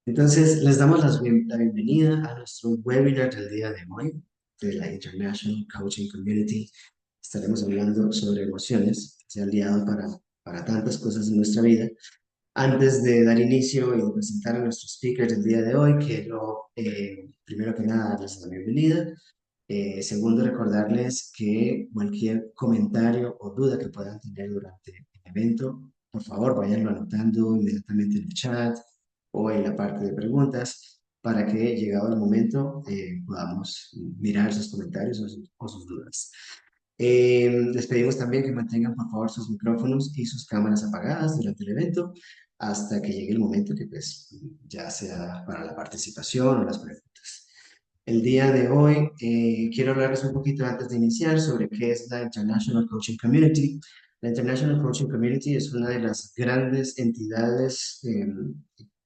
Entonces, les damos la bienvenida a nuestro webinar del día de hoy de la International Coaching Community. Estaremos hablando sobre emociones, que se han aliado para tantas cosas en nuestra vida. Antes de dar inicio y de presentar a nuestro speaker del día de hoy, quiero, primero que nada, darles la bienvenida. Segundo, recordarles que cualquier comentario o duda que puedan tener durante el evento, por favor, váyanlo anotando inmediatamente en el chat o en la parte de preguntas para que, llegado el momento, podamos mirar sus comentarios o sus dudas. Les pedimos también que mantengan, por favor, sus micrófonos y sus cámaras apagadas durante el evento hasta que llegue el momento que, pues, ya sea para la participación o las preguntas. El día de hoy quiero hablarles un poquito antes de iniciar sobre qué es la International Coaching Community. La International Coaching Community es una de las grandes entidades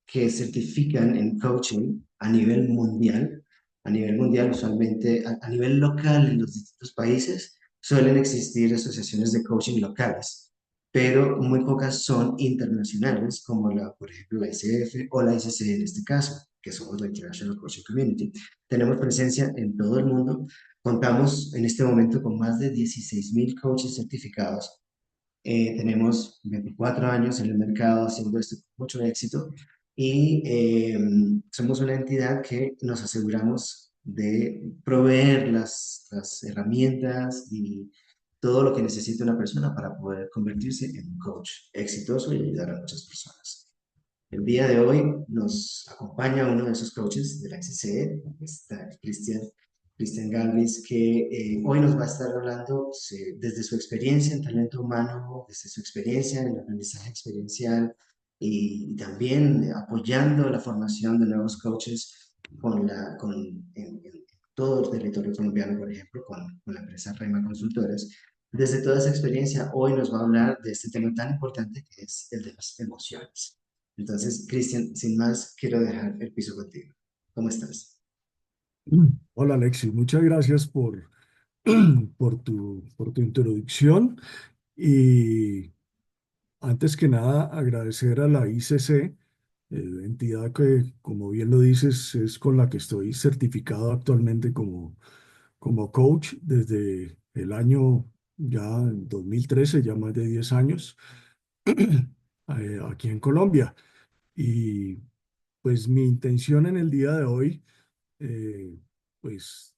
que certifican en coaching a nivel mundial. A nivel mundial, usualmente a nivel local en los distintos países, suelen existir asociaciones de coaching locales, pero muy pocas son internacionales, como por ejemplo, la ICF o la ICC en este caso, que somos la International Coaching Community. Tenemos presencia en todo el mundo. Contamos en este momento con más de 16,000 coaches certificados. Tenemos 24 años en el mercado haciendo esto con mucho éxito y somos una entidad que nos aseguramos de proveer las herramientas y todo lo que necesita una persona para poder convertirse en un coach exitoso y ayudar a muchas personas. El día de hoy nos acompaña uno de esos coaches de la XCE, está Cristian Galvis, que hoy nos va a estar hablando desde su experiencia en talento humano, desde su experiencia en el aprendizaje experiencial y también apoyando la formación de nuevos coaches en todo el territorio colombiano, por ejemplo, con la empresa Rema Consultores. Desde toda esa experiencia, hoy nos va a hablar de este tema tan importante que es el de las emociones. Entonces, Cristian, sin más, quiero dejar el piso contigo. ¿Cómo estás? Hola Alexis, muchas gracias por tu introducción y antes que nada agradecer a la ICC, entidad que, como bien lo dices, es con la que estoy certificado actualmente como coach desde el año ya 2013, ya más de 10 años, aquí en Colombia. Y pues mi intención en el día de hoy, eh, pues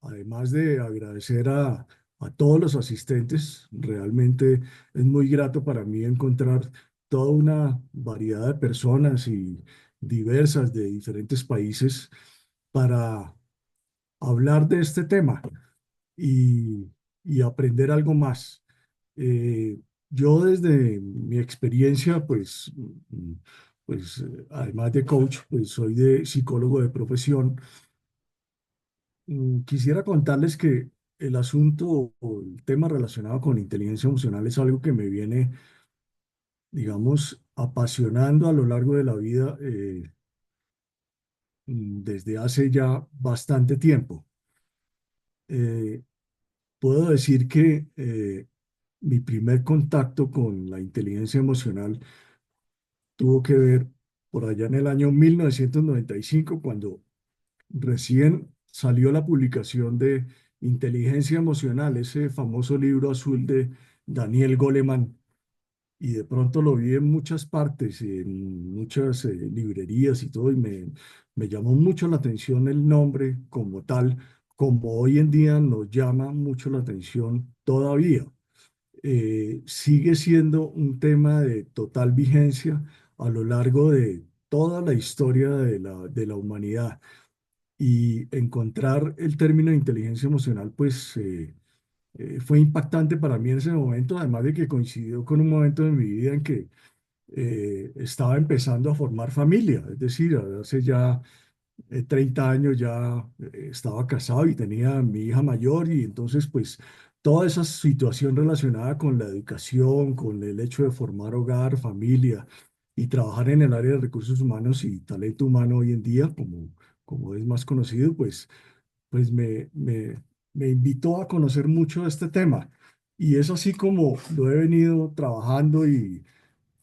además de agradecer a todos los asistentes, realmente es muy grato para mí encontrar toda una variedad de personas y diversas de diferentes países para hablar de este tema y, y aprender algo más. Eh, yo desde mi experiencia, además de coach, pues soy de psicólogo de profesión. Quisiera contarles que el asunto o el tema relacionado con inteligencia emocional es algo que me viene, digamos, apasionando a lo largo de la vida desde hace ya bastante tiempo. Eh, Puedo decir que mi primer contacto con la inteligencia emocional tuvo que ver por allá en el año 1995, cuando recién salió la publicación de Inteligencia Emocional, ese famoso libro azul de Daniel Goleman, y de pronto lo vi en muchas partes, en muchas librerías y todo, y me llamó mucho la atención el nombre como tal, como hoy en día nos llama mucho la atención todavía. Sigue siendo un tema de total vigencia a lo largo de toda la historia de la humanidad. Y encontrar el término de inteligencia emocional, pues fue impactante para mí en ese momento, además de que coincidió con un momento de mi vida en que estaba empezando a formar familia, es decir, hace ya 30 años ya estaba casado y tenía mi hija mayor y entonces pues toda esa situación relacionada con la educación, con el hecho de formar hogar, familia y trabajar en el área de recursos humanos y talento humano hoy en día, como es más conocido, pues me invitó a conocer mucho de este tema. Y es así como lo he venido trabajando y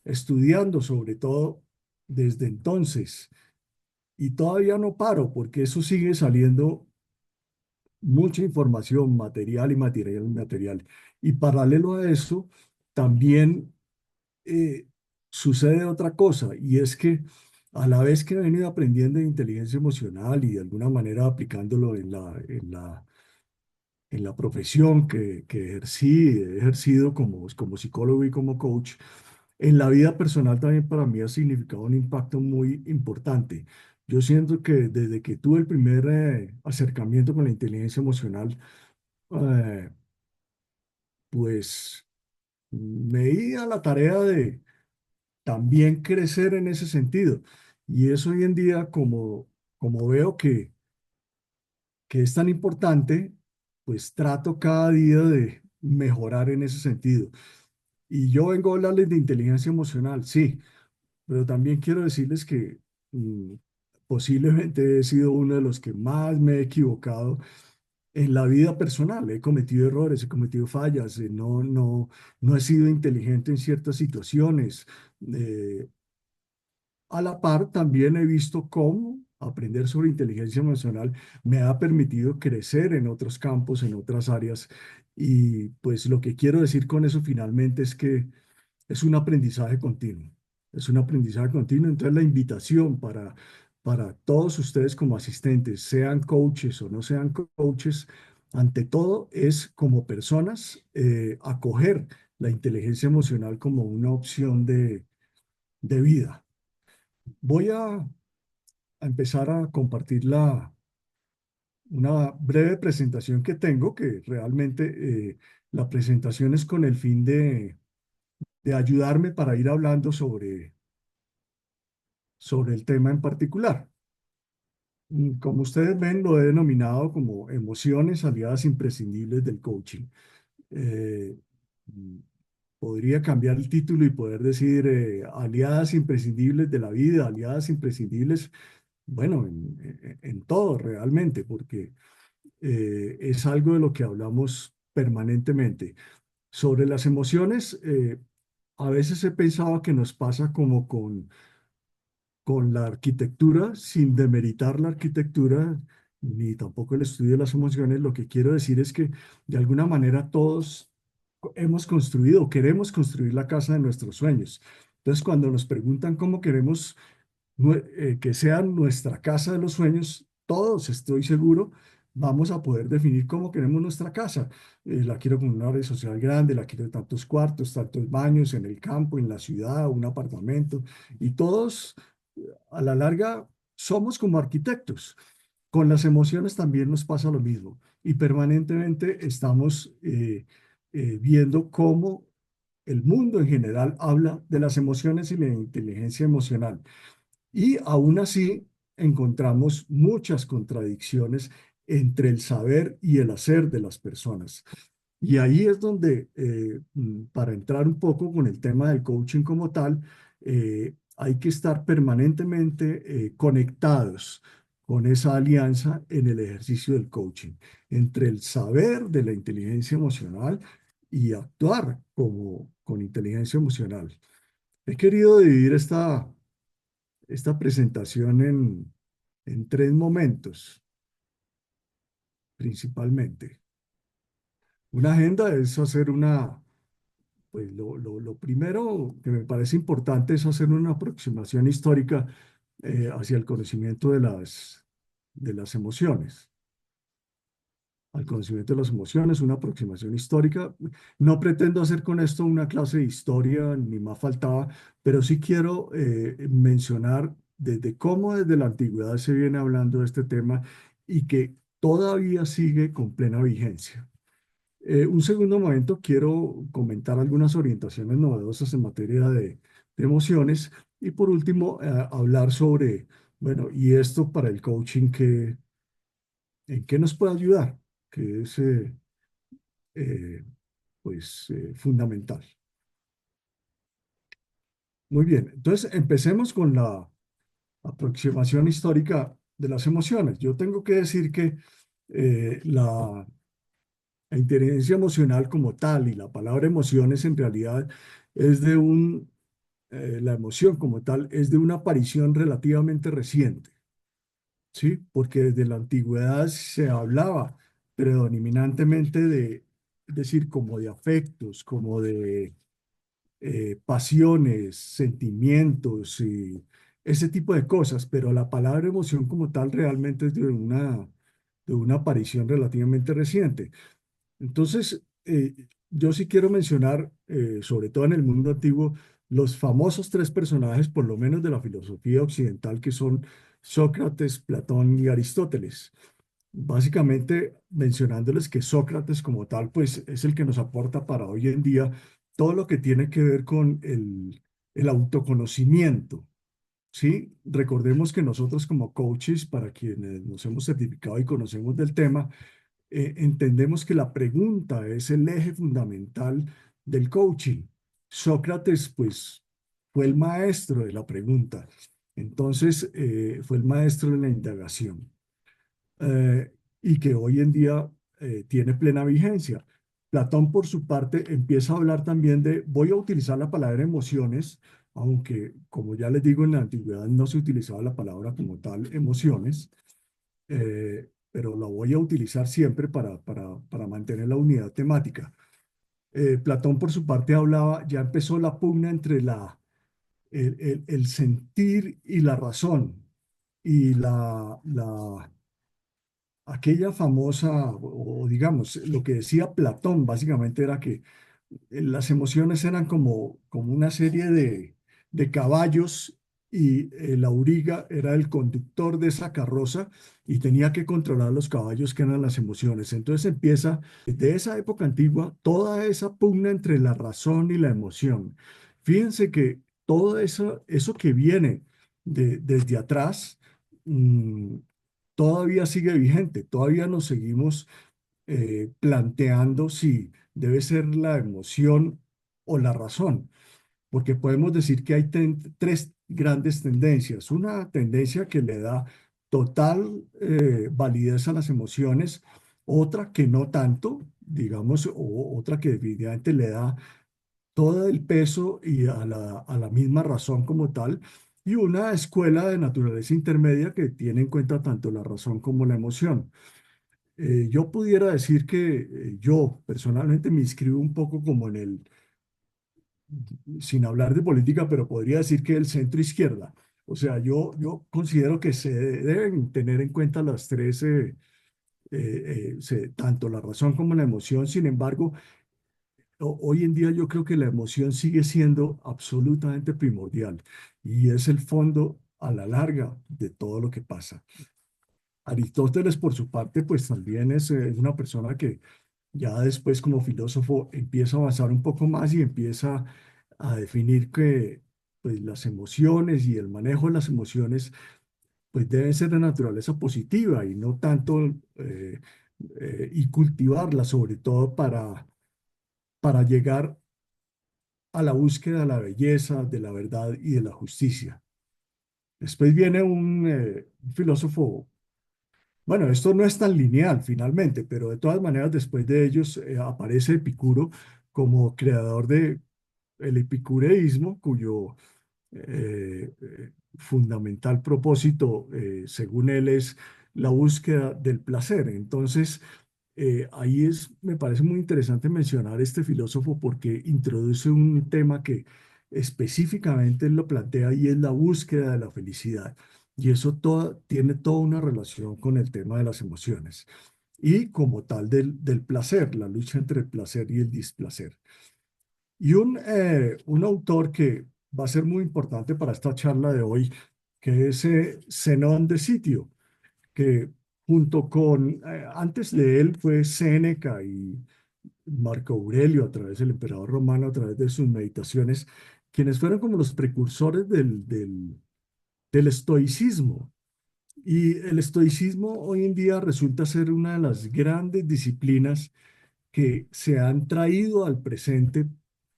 estudiando, sobre todo desde entonces. Y todavía no paro porque eso sigue saliendo mucha información material y material y material. Y paralelo a eso, también eh, sucede otra cosa, y es que a la vez que he venido aprendiendo de inteligencia emocional y de alguna manera aplicándolo en la profesión que he ejercido como psicólogo y como coach, en la vida personal también para mí ha significado un impacto muy importante. Yo siento que desde que tuve el primer acercamiento con la inteligencia emocional, eh, pues me di a la tarea de también crecer en ese sentido. Y es hoy en día como veo que es tan importante, pues trato cada día de mejorar en ese sentido. Y yo vengo a hablarles de inteligencia emocional, sí, pero también quiero decirles que mm, posiblemente he sido uno de los que más me he equivocado en la vida personal. He cometido errores, he cometido fallas, no he sido inteligente en ciertas situaciones. Eh, A la par, también he visto cómo aprender sobre inteligencia emocional me ha permitido crecer en otros campos, en otras áreas. Y pues lo que quiero decir con eso finalmente es que es un aprendizaje continuo. Es un aprendizaje continuo. Entonces la invitación para todos ustedes como asistentes, sean coaches o no sean coaches, ante todo es como personas acoger la inteligencia emocional como una opción de vida. Voy a empezar a compartir una breve presentación que tengo, que realmente la presentación es con el fin de ayudarme para ir hablando sobre el tema en particular. Como ustedes ven, lo he denominado como emociones aliadas imprescindibles del coaching. Eh, mm, Podría cambiar el título y poder decir aliadas imprescindibles de la vida, aliadas imprescindibles, bueno, en todo realmente, porque es algo de lo que hablamos permanentemente. Sobre las emociones, a veces he pensado que nos pasa como con la arquitectura, sin demeritar la arquitectura, ni tampoco el estudio de las emociones. Lo que quiero decir es que de alguna manera todos hemos construido o queremos construir la casa de nuestros sueños. Entonces, cuando nos preguntan cómo queremos que sea nuestra casa de los sueños, todos, estoy seguro, vamos a poder definir cómo queremos nuestra casa. La quiero con una área social grande, la quiero de tantos cuartos, tantos baños, en el campo, en la ciudad, un apartamento. Y todos, a la larga, somos como arquitectos. Con las emociones también nos pasa lo mismo. Y permanentemente estamos viendo cómo el mundo en general habla de las emociones y la inteligencia emocional. Y aún así encontramos muchas contradicciones entre el saber y el hacer de las personas. Y ahí es donde, para entrar un poco con el tema del coaching como tal, hay que estar permanentemente conectados con esa alianza en el ejercicio del coaching, entre el saber de la inteligencia emocional y actuar como con inteligencia emocional. He querido dividir esta presentación en tres momentos, principalmente. Una agenda es hacer pues lo primero que me parece importante es hacer una aproximación histórica hacia el conocimiento de las emociones. Al conocimiento de las emociones, una aproximación histórica. No pretendo hacer con esto una clase de historia, ni más faltaba, pero sí quiero mencionar desde cómo desde la antigüedad se viene hablando de este tema y que todavía sigue con plena vigencia. Un segundo momento, quiero comentar algunas orientaciones novedosas en materia de emociones y por último, hablar sobre, bueno, y esto para el coaching, ¿en qué nos puede ayudar? Que es eh, pues fundamental. Muy bien, entonces empecemos con la aproximación histórica de las emociones. Yo tengo que decir que la inteligencia emocional como tal y la palabra emociones en realidad es la emoción como tal es de una aparición relativamente reciente. ¿sí? Porque desde la antigüedad se hablaba predominantemente de, es decir, como de afectos, como de pasiones, sentimientos y ese tipo de cosas, pero la palabra emoción como tal realmente es de una aparición relativamente reciente. Entonces, yo sí quiero mencionar, sobre todo en el mundo antiguo, los famosos tres personajes, por lo menos de la filosofía occidental, que son Sócrates, Platón y Aristóteles. Básicamente mencionándoles que Sócrates como tal, pues es el que nos aporta para hoy en día todo lo que tiene que ver con el autoconocimiento, ¿sí? Recordemos que nosotros como coaches, para quienes nos hemos certificado y conocemos del tema, entendemos que la pregunta es el eje fundamental del coaching. Sócrates, pues, fue el maestro de la pregunta. Entonces, fue el maestro de la indagación y que hoy en día tiene plena vigencia. Platón, por su parte, empieza a hablar también de, voy a utilizar la palabra emociones, aunque, como ya les digo, en la antigüedad no se utilizaba la palabra como tal emociones, pero la voy a utilizar siempre para mantener la unidad temática. Platón, por su parte, hablaba, ya empezó la pugna entre el sentir y la razón, y aquella famosa, o digamos, lo que decía Platón básicamente era que las emociones eran como una serie de caballos y el auriga era el conductor de esa carroza y tenía que controlar los caballos que eran las emociones. Entonces empieza desde esa época antigua toda esa pugna entre la razón y la emoción. Fíjense que todo eso que viene desde atrás, mm, todavía sigue vigente, todavía nos seguimos planteando si debe ser la emoción o la razón, porque podemos decir que hay tres grandes tendencias. Una tendencia que le da total validez a las emociones, otra que no tanto, digamos, o otra que definitivamente le da todo el peso y a la misma razón como tal, y una escuela de naturaleza intermedia que tiene en cuenta tanto la razón como la emoción. Yo pudiera decir que yo personalmente me inscribo un poco como en sin hablar de política, pero podría decir que el centro izquierda. O sea, yo considero que se deben tener en cuenta las tres, tanto la razón como la emoción. Sin embargo, hoy en día yo creo que la emoción sigue siendo absolutamente primordial y es el fondo a la larga de todo lo que pasa. Aristóteles, por su parte, pues también es una persona que ya después como filósofo empieza a avanzar un poco más y empieza a definir que pues, las emociones y el manejo de las emociones pues deben ser de naturaleza positiva y no tanto y cultivarlas sobre todo para llegar a la búsqueda de la belleza, de la verdad y de la justicia. Después viene un filósofo. Bueno, esto no es tan lineal finalmente, pero de todas maneras después de ellos aparece Epicuro como creador de el epicureísmo, cuyo fundamental propósito, según él, es la búsqueda del placer. Entonces, ahí me parece muy interesante mencionar este filósofo porque introduce un tema que específicamente él lo plantea y es la búsqueda de la felicidad. Y eso tiene toda una relación con el tema de las emociones y como tal del placer, la lucha entre el placer y el displacer. Y un autor que va a ser muy importante para esta charla de hoy, que es Zenón de Sitio, que junto con, antes de él fue Séneca y Marco Aurelio a través del emperador romano, a través de sus meditaciones, quienes fueron como los precursores del estoicismo. Y el estoicismo hoy en día resulta ser una de las grandes disciplinas que se han traído al presente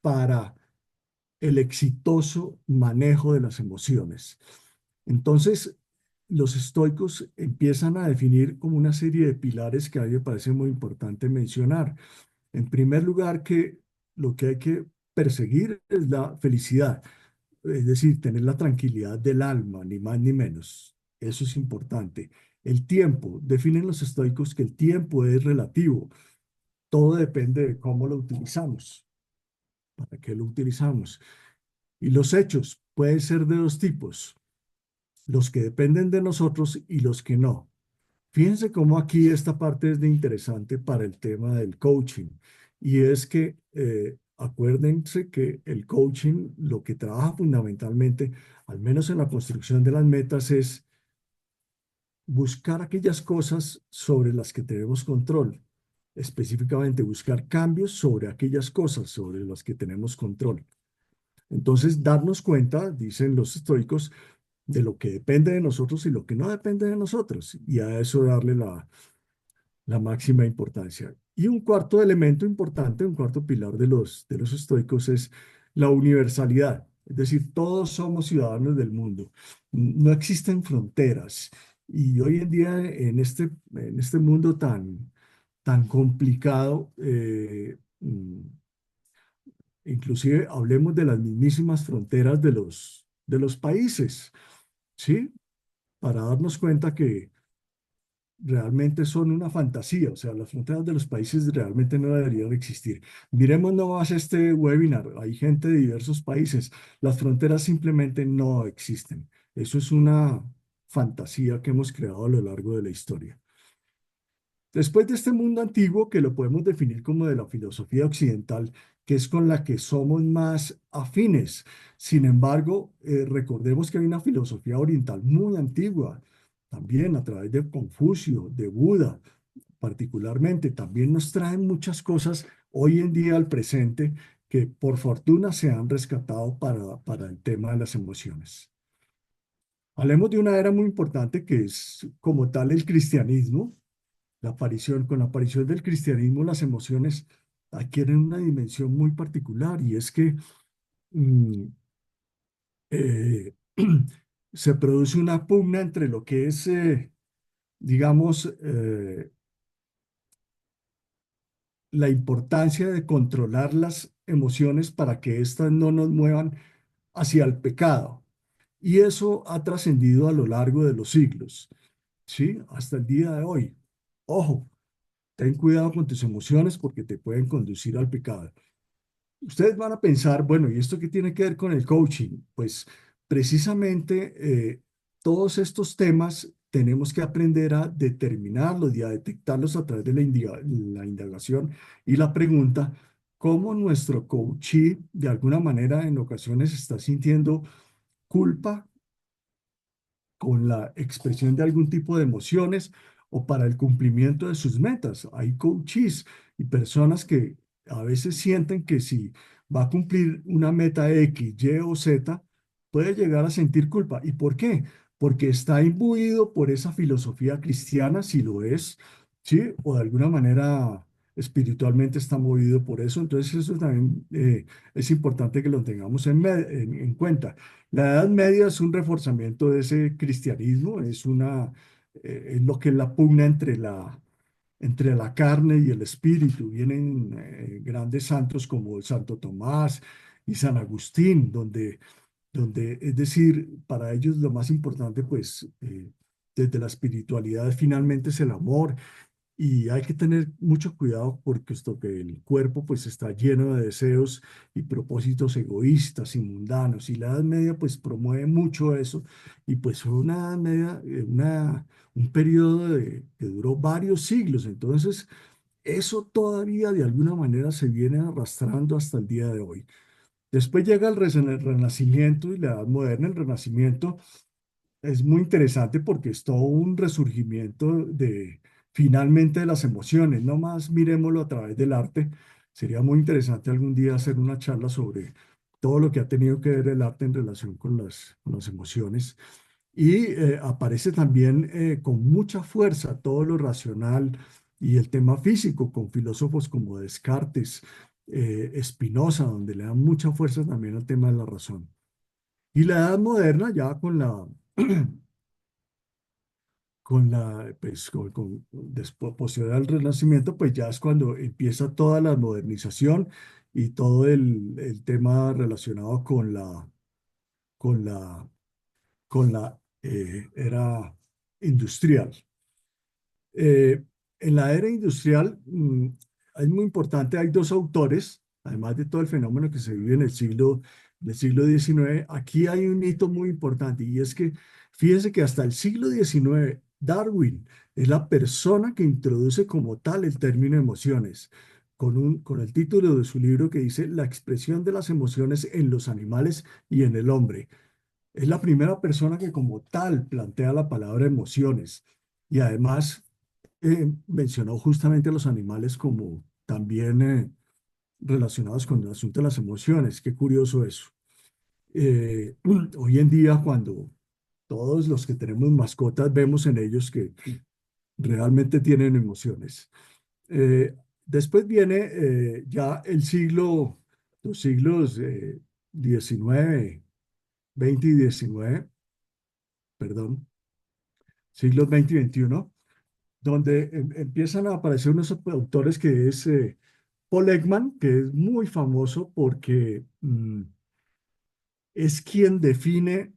para el exitoso manejo de las emociones. Entonces, los estoicos empiezan a definir como una serie de pilares que a mí me parece muy importante mencionar. En primer lugar, que lo que hay que perseguir es la felicidad, es decir, tener la tranquilidad del alma, ni más ni menos. Eso es importante. El tiempo, definen los estoicos que el tiempo es relativo, todo depende de cómo lo utilizamos, para qué lo utilizamos. Y los hechos pueden ser de dos tipos, los que dependen de nosotros y los que no. Fíjense cómo aquí esta parte es de interesante para el tema del coaching. Y es que acuérdense que el coaching lo que trabaja fundamentalmente, al menos en la construcción de las metas, es buscar aquellas cosas sobre las que tenemos control. Específicamente buscar cambios sobre aquellas cosas sobre las que tenemos control. Entonces, darnos cuenta, dicen los estoicos, de lo que depende de nosotros y lo que no depende de nosotros, y a eso darle la máxima importancia. Y un cuarto elemento importante, un cuarto pilar de los estoicos es la universalidad, es decir, todos somos ciudadanos del mundo, no existen fronteras. Y hoy en día, en este mundo tan complicado, inclusive hablemos de las mismísimas fronteras de los países, ¿sí? Para darnos cuenta que realmente son una fantasía, o sea, las fronteras de los países realmente no deberían existir. Miremos nomás este webinar, hay gente de diversos países, las fronteras simplemente no existen. Eso es una fantasía que hemos creado a lo largo de la historia. Después de este mundo antiguo, que lo podemos definir como de la filosofía occidental, que es con la que somos más afines. Sin embargo, recordemos que hay una filosofía oriental muy antigua, también a través de Confucio, de Buda, particularmente, también nos traen muchas cosas hoy en día al presente que por fortuna se han rescatado para el tema de las emociones. Hablemos de una era muy importante que es como tal el cristianismo. Con la aparición del cristianismo, las emociones adquieren una dimensión muy particular y es que mm, eh, se produce una pugna entre lo que es, digamos, la importancia de controlar las emociones para que éstas no nos muevan hacia el pecado. Y eso ha trascendido a lo largo de los siglos, ¿sí? Hasta el día de hoy. Ojo, ten cuidado con tus emociones porque te pueden conducir al pecado. Ustedes van a pensar, bueno, ¿y esto qué tiene que ver con el coaching? Pues precisamente todos estos temas tenemos que aprender a determinarlos y a detectarlos a través de la indagación y la pregunta, cómo nuestro coachee de alguna manera en ocasiones está sintiendo culpa con la expresión de algún tipo de emociones o para el cumplimiento de sus metas. Hay coaches y personas que a veces sienten que si va a cumplir una meta X, Y o Z, puede llegar a sentir culpa. ¿Y por qué? Porque está imbuido por esa filosofía cristiana, si lo es, ¿sí? O de alguna manera espiritualmente está movido por eso. Entonces eso también es importante que lo tengamos en cuenta. La Edad Media es un reforzamiento de ese cristianismo, es lo que es la pugna entre la carne y el espíritu. Vienen grandes santos como el Santo Tomás y San Agustín, es decir, para ellos lo más importante, pues, desde la espiritualidad finalmente es el amor y hay que tener mucho cuidado porque esto que el cuerpo pues está lleno de deseos y propósitos egoístas y mundanos. Y la Edad Media pues promueve mucho eso. Y pues fue una Edad Media, un periodo que duró varios siglos. Entonces eso todavía de alguna manera se viene arrastrando hasta el día de hoy. Después llega el Renacimiento y la Edad Moderna. El Renacimiento es muy interesante porque es todo un resurgimiento de finalmente de las emociones. No más miremoslo a través del arte. Sería muy interesante algún día hacer una charla sobre todo lo que ha tenido que ver el arte en relación con las emociones. Y aparece también con mucha fuerza todo lo racional y el tema físico, con filósofos como Descartes, Spinoza, donde le dan mucha fuerza también al tema de la razón. Y la edad moderna, ya después, posterior al Renacimiento, pues ya es cuando empieza toda la modernización y todo el tema relacionado con la, con la era industrial. Eh, en la era industrial es muy importante, hay dos autores, además de todo el fenómeno que se vive en del siglo XIX, aquí hay un hito muy importante y es que fíjense que hasta el siglo XIX Darwin es la persona que introduce como tal el término emociones, con el título de su libro que dice La expresión de las emociones en los animales y en el hombre. Es la primera persona que como tal plantea la palabra emociones y además mencionó justamente a los animales como también relacionados con el asunto de las emociones. Qué curioso eso. Eh, Hoy en día, cuando todos los que tenemos mascotas vemos en ellos que realmente tienen emociones. Eh, Después viene ya los siglos XIX, XX y XIX, perdón, siglos XX y XXI, donde empiezan a aparecer unos autores que es Paul Ekman, que es muy famoso porque es quien define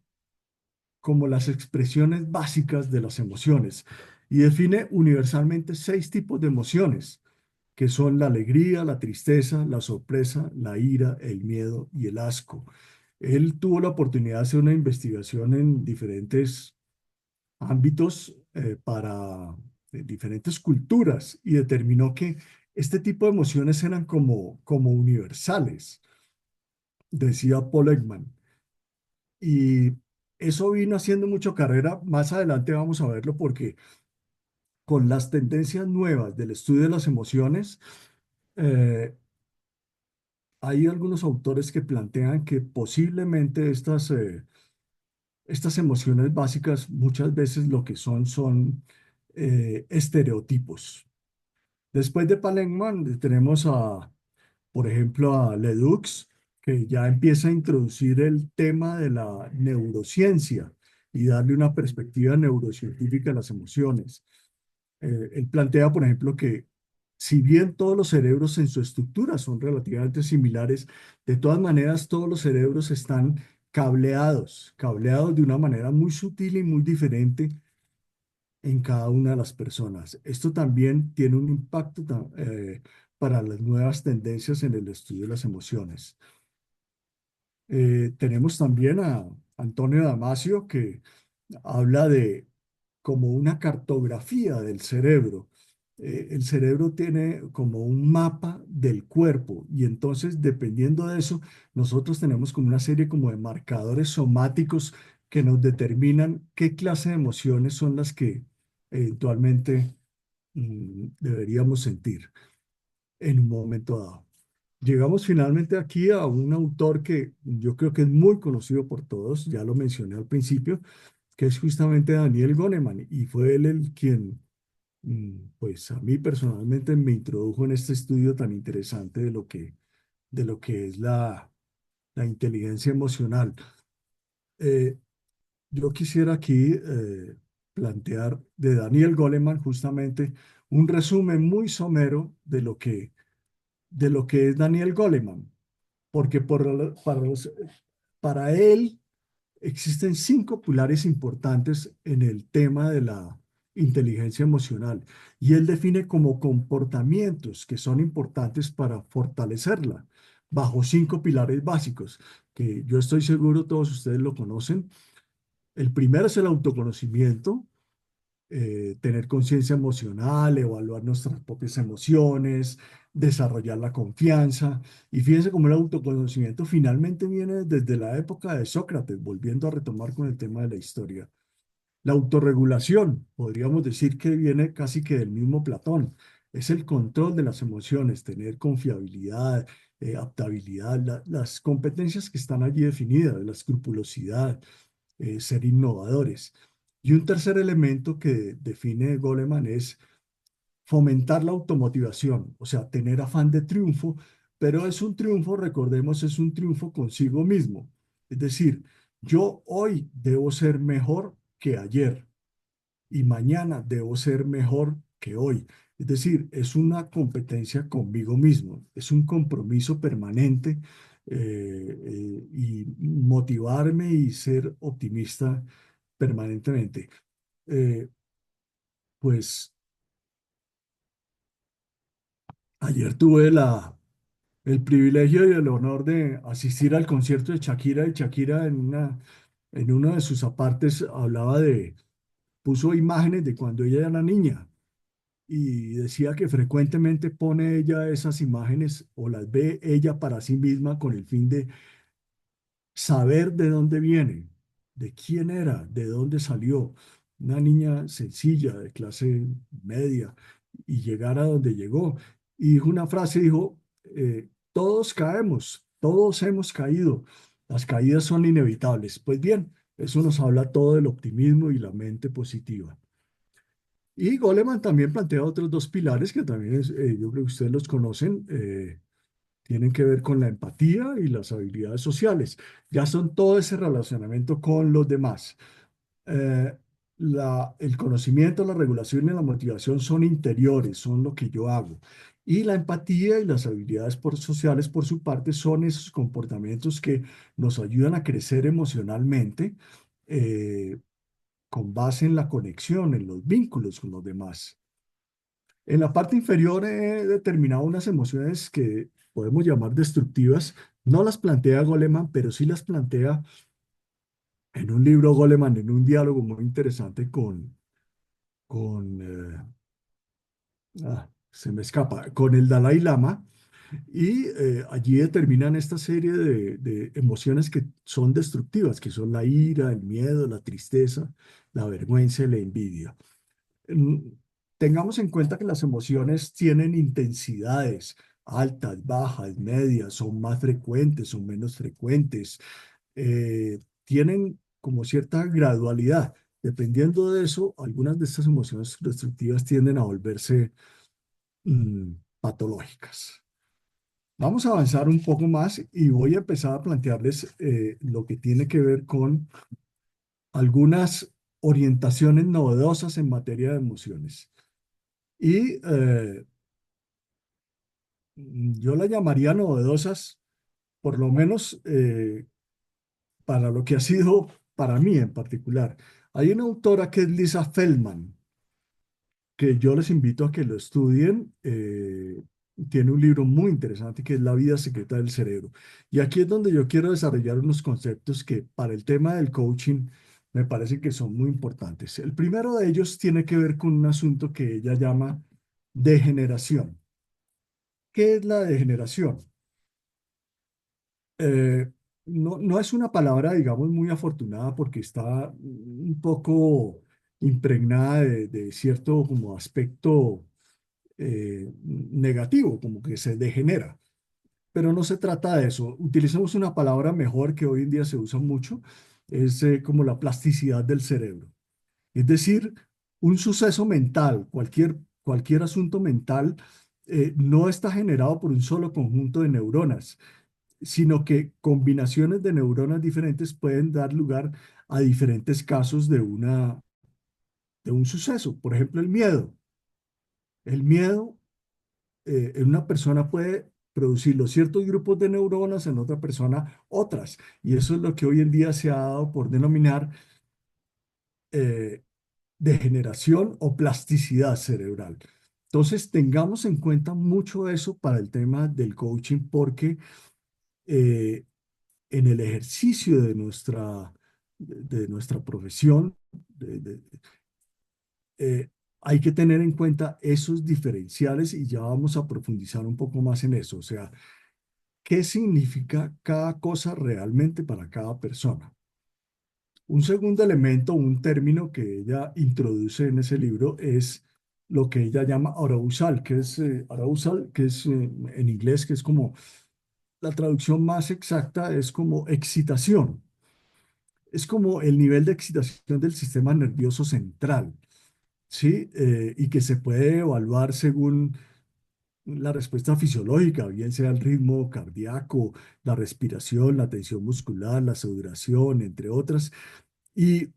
como las expresiones básicas de las emociones y define universalmente 6 tipos de emociones, que son la alegría, la tristeza, la sorpresa, la ira, el miedo y el asco. Él tuvo la oportunidad de hacer una investigación en diferentes ámbitos para diferentes culturas y determinó que este tipo de emociones eran como universales, decía Paul Ekman. Y eso vino haciendo mucho carrera. Más adelante vamos a verlo porque con las tendencias nuevas del estudio de las emociones, eh, hay algunos autores que plantean que posiblemente estas emociones básicas muchas veces lo que son estereotipos. Después de Palenman tenemos por ejemplo, a Ledoux, que ya empieza a introducir el tema de la neurociencia y darle una perspectiva neurocientífica a las emociones. Él plantea, por ejemplo, que si bien todos los cerebros en su estructura son relativamente similares, de todas maneras todos los cerebros están cableados de una manera muy sutil y muy diferente en cada una de las personas. Esto también tiene un impacto para las nuevas tendencias en el estudio de las emociones. Tenemos también a Antonio Damasio que habla de como una cartografía del cerebro. El cerebro tiene como un mapa del cuerpo y entonces dependiendo de eso, nosotros tenemos como una serie como de marcadores somáticos que nos determinan qué clase de emociones son las que eventualmente deberíamos sentir en un momento dado. Llegamos finalmente aquí a un autor que yo creo que es muy conocido por todos, ya lo mencioné al principio, que es justamente Daniel Goleman, y fue él el quien, pues a mí personalmente me introdujo en este estudio tan interesante de lo que es la inteligencia emocional. Eh, yo quisiera aquí plantear de Daniel Goleman justamente un resumen muy somero de lo que es Daniel Goleman, porque para él existen 5 pilares importantes en el tema de la inteligencia emocional y él define como comportamientos que son importantes para fortalecerla bajo 5 pilares básicos, que yo estoy seguro todos ustedes lo conocen. El primero es el autoconocimiento, tener conciencia emocional, evaluar nuestras propias emociones, desarrollar la confianza. Y fíjense cómo el autoconocimiento finalmente viene desde la época de Sócrates, volviendo a retomar con el tema de la historia. La autorregulación, podríamos decir que viene casi que del mismo Platón. Es el control de las emociones, tener confiabilidad, adaptabilidad, las competencias que están allí definidas, la escrupulosidad, ser innovadores. Y un tercer elemento que define Goleman es fomentar la automotivación, o sea, tener afán de triunfo, pero es un triunfo, recordemos, es un triunfo consigo mismo. Es decir, yo hoy debo ser mejor que ayer y mañana debo ser mejor que hoy. Es decir, es una competencia conmigo mismo, es un compromiso permanente y motivarme y ser optimista permanentemente. Eh, pues Ayer tuve el privilegio y el honor de asistir al concierto de Shakira, y Shakira en uno de sus apartes puso imágenes de cuando ella era niña y decía que frecuentemente pone ella esas imágenes o las ve ella para sí misma con el fin de saber de dónde viene, de quién era, de dónde salió. Una niña sencilla, de clase media, y llegar a donde llegó. Y dijo una frase, dijo, todos caemos, todos hemos caído, las caídas son inevitables. Pues bien, eso nos habla todo del optimismo y la mente positiva. Y Goleman también plantea otros dos pilares que también yo creo que ustedes los conocen, tienen que ver con la empatía y las habilidades sociales. Ya son todo ese relacionamiento con los demás. Eh, el conocimiento, la regulación y la motivación son interiores, son lo que yo hago. Y la empatía y las habilidades sociales, por su parte, son esos comportamientos que nos ayudan a crecer emocionalmente con base en la conexión, en los vínculos con los demás. En la parte inferior he determinado unas emociones que podemos llamar destructivas. No las plantea Goleman, pero sí las plantea en un libro Goleman, en un diálogo muy interesante con se me escapa, con el Dalai Lama. Y allí determinan esta serie de emociones que son destructivas, que son la ira, el miedo, la tristeza, la vergüenza y la envidia. mm, Tengamos en cuenta que las emociones tienen intensidades altas, bajas, medias, son más frecuentes, son menos frecuentes, tienen como cierta gradualidad. Dependiendo de eso, algunas de estas emociones destructivas tienden a volverse mm, patológicas. Vamos a avanzar un poco más y voy a empezar a plantearles lo que tiene que ver con algunas orientaciones novedosas en materia de emociones. Y yo la llamaría novedosas, por lo menos para lo que ha sido para mí en particular. Hay una autora que es Lisa Feldman, que yo les invito a que lo estudien. Tiene un libro muy interesante que es La vida secreta del cerebro. Y aquí es donde yo quiero desarrollar unos conceptos que para el tema del coaching me parece que son muy importantes. El primero de ellos tiene que ver con un asunto que ella llama degeneración. ¿Qué es la degeneración? Eh, no es una palabra, digamos, muy afortunada porque está un poco impregnada de cierto como aspecto negativo, como que se degenera. Pero no se trata de eso. Utilicemos una palabra mejor que hoy en día se usa mucho, es como la plasticidad del cerebro. Es decir, un suceso mental, cualquier asunto mental, no está generado por un solo conjunto de neuronas, sino que combinaciones de neuronas diferentes pueden dar lugar a diferentes casos de un suceso. Por ejemplo, el miedo. El miedo en una persona puede producir los ciertos grupos de neuronas, en otra persona otras. Y eso es lo que hoy en día se ha dado por denominar eh, degeneración o plasticidad cerebral. Entonces, tengamos en cuenta mucho eso para el tema del coaching, porque eh, en el ejercicio de nuestra profesión, eh, hay que tener en cuenta esos diferenciales y ya vamos a profundizar un poco más en eso. O sea, ¿qué significa cada cosa realmente para cada persona? Un segundo elemento, un término que ella introduce en ese libro es lo que ella llama arousal, arousal, que es en inglés, que es como la traducción más exacta, es como excitación. Es como el nivel de excitación del sistema nervioso central, ¿sí? Y que se puede evaluar según la respuesta fisiológica, bien sea el ritmo cardíaco, la respiración, la tensión muscular, la sudoración, entre otras. Y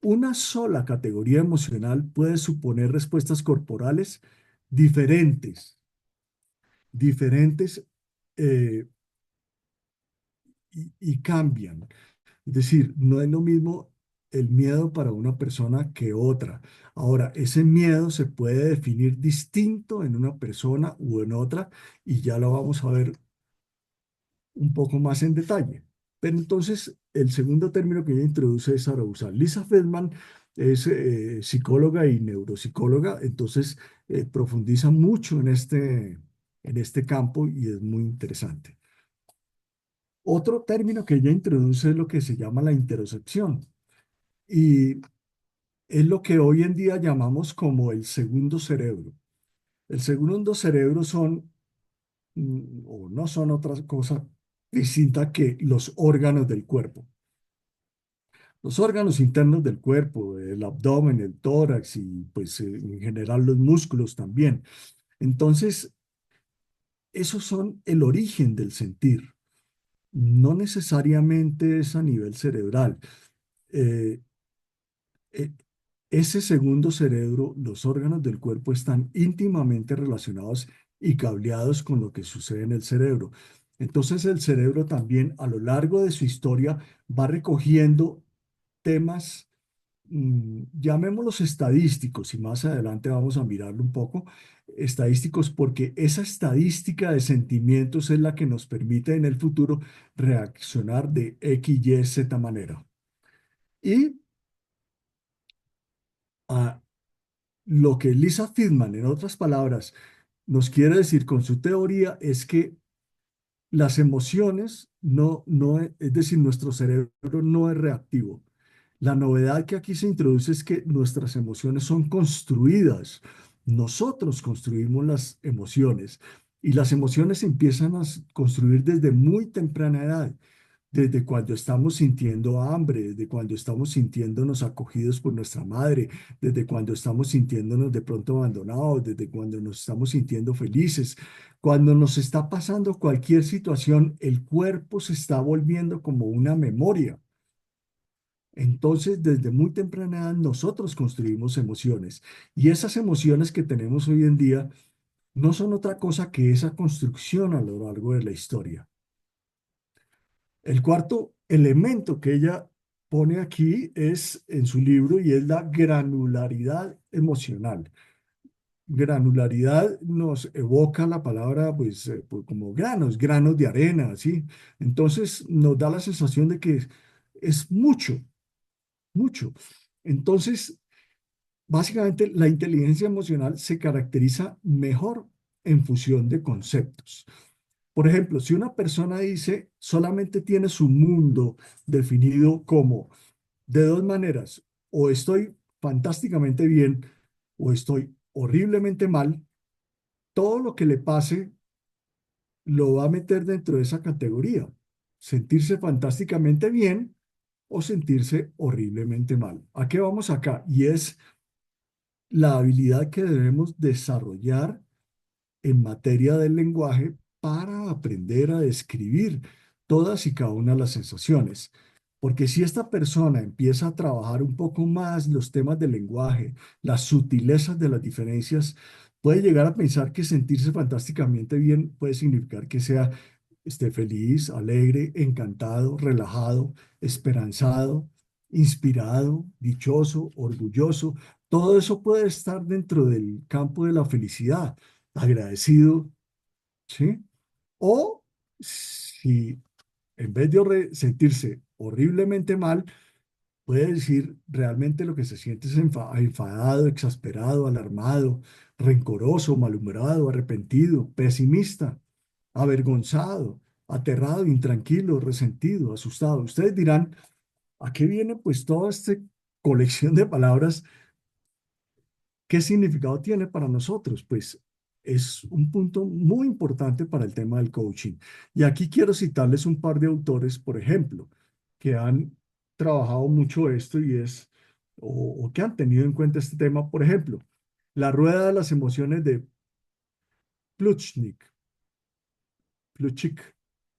una sola categoría emocional puede suponer respuestas corporales diferentes, diferentes eh, y cambian. Es decir, no es lo mismo el miedo para una persona que otra. Ahora, ese miedo se puede definir distinto en una persona u en otra y ya lo vamos a ver un poco más en detalle. Pero entonces, el segundo término que ella introduce es arousal. Lisa Feldman es psicóloga y neuropsicóloga, entonces profundiza mucho en este campo y es muy interesante. Otro término que ella introduce es lo que se llama la interocepción y es lo que hoy en día llamamos como el segundo cerebro. El segundo cerebro son, o no son otra cosa distinta que los órganos del cuerpo. Los órganos internos del cuerpo, el abdomen, el tórax y pues en general los músculos también. Entonces, esos son el origen del sentir. No necesariamente es a nivel cerebral. Eh, eh, Ese segundo cerebro, los órganos del cuerpo están íntimamente relacionados y cableados con lo que sucede en el cerebro. Entonces el cerebro también a lo largo de su historia va recogiendo temas, llamémoslos estadísticos, y más adelante vamos a mirarlo un poco, estadísticos, porque esa estadística de sentimientos es la que nos permite en el futuro reaccionar de X, Y, Z manera. Y a lo que Lisa Feldman, en otras palabras, nos quiere decir con su teoría es que las emociones es decir, nuestro cerebro no es reactivo. La novedad que aquí se introduce es que nuestras emociones son construidas. Nosotros construimos las emociones y las emociones se empiezan a construir desde muy temprana edad, desde cuando estamos sintiendo hambre, desde cuando estamos sintiéndonos acogidos por nuestra madre, desde cuando estamos sintiéndonos de pronto abandonados, desde cuando nos estamos sintiendo felices. Cuando nos está pasando cualquier situación, el cuerpo se está volviendo como una memoria. Entonces, desde muy temprana edad, nosotros construimos emociones y esas emociones que tenemos hoy en día no son otra cosa que esa construcción a lo largo de la historia. El cuarto elemento que ella pone aquí es en su libro y es la granularidad emocional. Granularidad nos evoca la palabra, pues, como granos, granos de arena, ¿sí? Entonces nos da la sensación de que es mucho, mucho. Entonces, básicamente, la inteligencia emocional se caracteriza mejor en función de conceptos. Por ejemplo, si una persona dice solamente tiene su mundo definido como de dos maneras, o estoy fantásticamente bien o estoy horriblemente mal, todo lo que le pase lo va a meter dentro de esa categoría. Sentirse fantásticamente bien o sentirse horriblemente mal. ¿A qué vamos acá? Y es la habilidad que debemos desarrollar en materia del lenguaje para aprender a describir todas y cada una de las sensaciones. Porque si esta persona empieza a trabajar un poco más los temas del lenguaje, las sutilezas de las diferencias, puede llegar a pensar que sentirse fantásticamente bien puede significar que sea esté feliz, alegre, encantado, relajado, esperanzado, inspirado, dichoso, orgulloso. Todo eso puede estar dentro del campo de la felicidad, agradecido, ¿sí? O si en vez de sentirse horriblemente mal, puede decir realmente lo que se siente es enfadado, exasperado, alarmado, rencoroso, malhumorado, arrepentido, pesimista, avergonzado, aterrado, intranquilo, resentido, asustado. Ustedes dirán, ¿a qué viene pues toda esta colección de palabras? ¿Qué significado tiene para nosotros? Pues es un punto muy importante para el tema del coaching. Y aquí quiero citarles un par de autores, por ejemplo, que han trabajado mucho esto y o que han tenido en cuenta este tema. Por ejemplo, La rueda de las emociones de Plutchik. Plutchik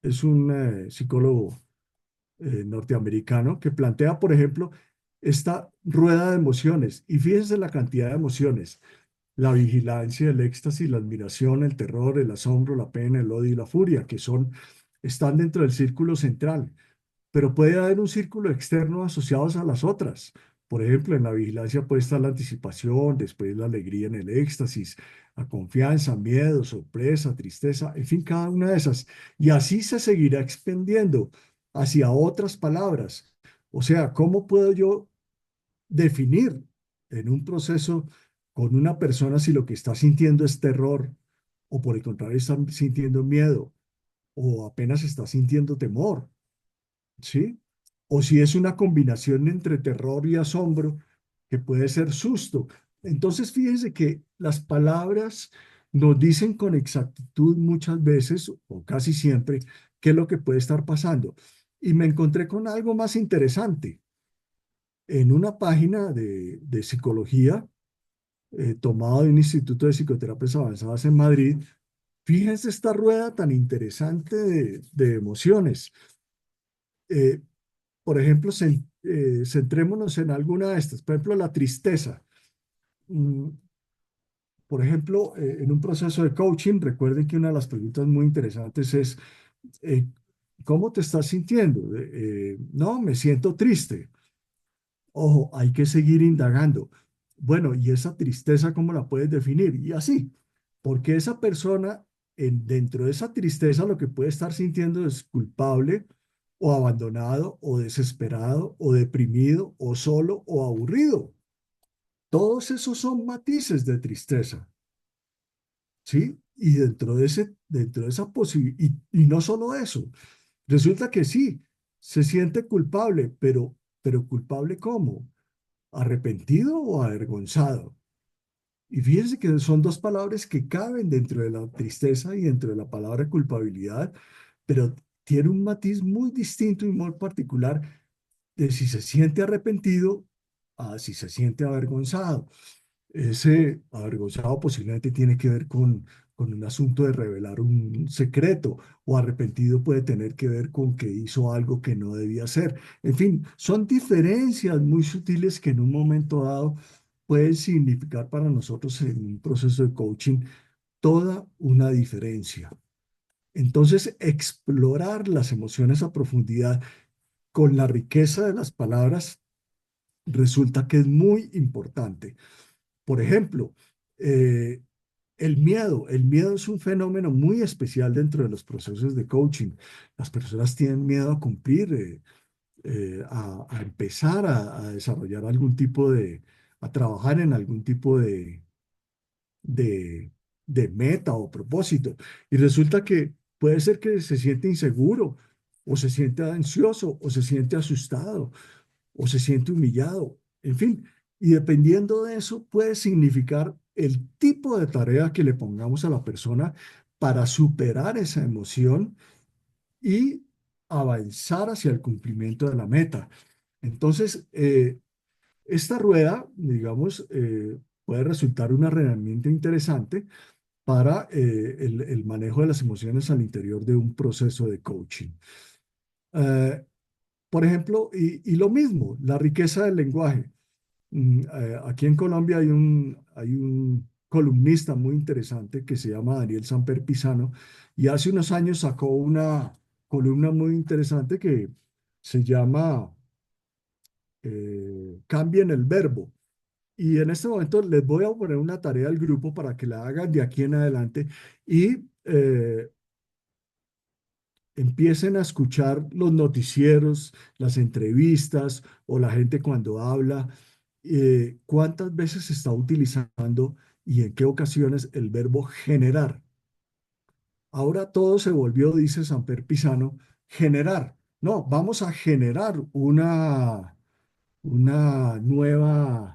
es un psicólogo norteamericano que plantea, por ejemplo, esta rueda de emociones. Y fíjense la cantidad de emociones: la vigilancia, el éxtasis, la admiración, el terror, el asombro, la pena, el odio y la furia, están dentro del círculo central. pero puede haber un círculo externo asociados a las otras. Por ejemplo, en la vigilancia puede estar la anticipación, después la alegría en el éxtasis, la confianza, miedo, sorpresa, tristeza, en fin, cada una de esas. Y así se seguirá expandiendo hacia otras palabras. O sea, ¿cómo puedo yo definir en un proceso con una persona si lo que está sintiendo es terror o por el contrario está sintiendo miedo o apenas está sintiendo temor? ¿Sí? O si es una combinación entre terror y asombro, que puede ser susto. Entonces, fíjense que las palabras nos dicen con exactitud muchas veces, o casi siempre, qué es lo que puede estar pasando. Y me encontré con algo más interesante. En una página de psicología, tomada de un instituto de psicoterapias avanzadas en Madrid, fíjense esta rueda tan interesante de emociones. Eh, por ejemplo, centrémonos en alguna de estas. Por ejemplo, la tristeza. Mm, Por ejemplo, en un proceso de coaching, recuerden que una de las preguntas muy interesantes es, eh, ¿cómo te estás sintiendo? No, me siento triste. Ojo, hay que seguir indagando. Bueno, ¿y esa tristeza cómo la puedes definir? Y así, porque esa persona, dentro de esa tristeza, lo que puede estar sintiendo es culpable o abandonado o desesperado o deprimido o solo o aburrido. Todos esos son matices de tristeza, ¿sí? Y dentro de esa posibilidad, y no solo eso, resulta que sí, se siente culpable, pero ¿culpable cómo? ¿Arrepentido o avergonzado? Y fíjense que son dos palabras que caben dentro de la tristeza y dentro de la palabra culpabilidad, pero tiene un matiz muy distinto y muy particular de si se siente arrepentido a si se siente avergonzado. Ese avergonzado posiblemente tiene que ver con un asunto de revelar un secreto, o arrepentido puede tener que ver con que hizo algo que no debía hacer. En fin, son diferencias muy sutiles que en un momento dado pueden significar para nosotros en un proceso de coaching toda una diferencia. Entonces, explorar las emociones a profundidad con la riqueza de las palabras resulta que es muy importante. Por ejemplo, eh, el miedo es un fenómeno muy especial dentro de los procesos de coaching. Las personas tienen miedo a cumplir, a empezar a desarrollar algún tipo a trabajar en algún tipo de, de meta o propósito. Y resulta que puede ser que se siente inseguro, o se siente ansioso, o se siente asustado, o se siente humillado, en fin. Y dependiendo de eso, puede significar el tipo de tarea que le pongamos a la persona para superar esa emoción y avanzar hacia el cumplimiento de la meta. Entonces, esta rueda, digamos, puede resultar una herramienta interesante para el manejo de las emociones al interior de un proceso de coaching. Eh, por ejemplo, y lo mismo, la riqueza del lenguaje. Aquí en Colombia hay un columnista muy interesante que se llama Daniel Samper Pisano, y hace unos años sacó una columna muy interesante que se llama Cambien el verbo. Y en este momento les voy a poner una tarea al grupo para que la hagan de aquí en adelante y empiecen a escuchar los noticieros, las entrevistas o la gente cuando habla, cuántas veces se está utilizando y en qué ocasiones el verbo generar. Ahora todo se volvió, dice Samper Pisano, generar. No, vamos a generar una nueva